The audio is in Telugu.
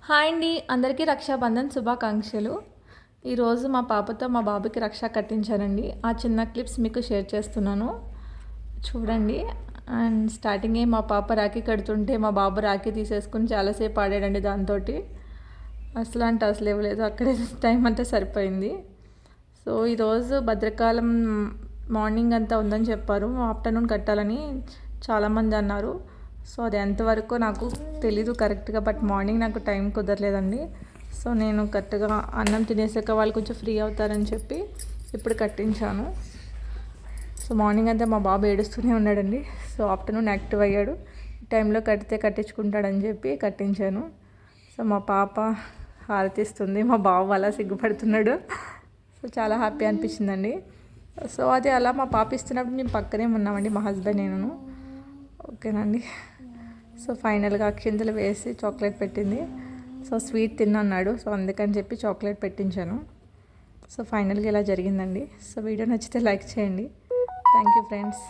హాయ్ అండి, అందరికీ రక్షాబంధన్ శుభాకాంక్షలు. ఈరోజు మా పాపతో మా బాబుకి రక్ష కట్టించానండి. ఆ చిన్న క్లిప్స్ మీకు షేర్ చేస్తున్నాను, చూడండి. అండ్ స్టార్టింగే మా పాప రాఖీ కడుతుంటే మా బాబు రాఖీ తీసేసుకుని చాలాసేపు ఆడాడండి దాంతో. అసలు ఇవ్వలేదు, అక్కడే టైం అంతా సరిపోయింది. సో ఈరోజు భద్రకాలం మార్నింగ్ అంతా ఉందని చెప్పారు, ఆఫ్టర్నూన్ కట్టాలని చాలామంది అన్నారు. సో అది ఎంతవరకు నాకు తెలీదు కరెక్ట్గా, బట్ మార్నింగ్ నాకు టైం కుదరలేదండి. సో నేను కరెక్ట్గా అన్నం తినేసాక వాళ్ళు కొంచెం ఫ్రీ అవుతారని చెప్పి ఇప్పుడు కట్టించాను. సో మార్నింగ్ అంతా మా బాబు ఏడుస్తూనే ఉన్నాడండి. సో ఆఫ్టర్నూన్ యాక్టివ్ అయ్యాడు, టైంలో కట్టితే కట్టించుకుంటాడని చెప్పి కట్టించాను. సో మా పాప హారతిస్తుంది, మా బాబు అలా సిగ్గుపడుతున్నాడు. సో చాలా హ్యాపీ అనిపించిందండి. సో అది అలా మా పాప ఇస్తున్నప్పుడు మేము పక్కనే ఉన్నామండి, మా హస్బెండ్ నేను. ఓకేనండి. సో ఫైనల్గా అక్షింతలు వేసి చాక్లెట్ పెట్టింది. సో స్వీట్ తిన్నాడు, సో అందుకని చెప్పి చాక్లెట్ పెట్టించాను. సో ఫైనల్గా ఇలా జరిగిందండి. సో వీడియో నచ్చితే లైక్ చేయండి. Thank you friends.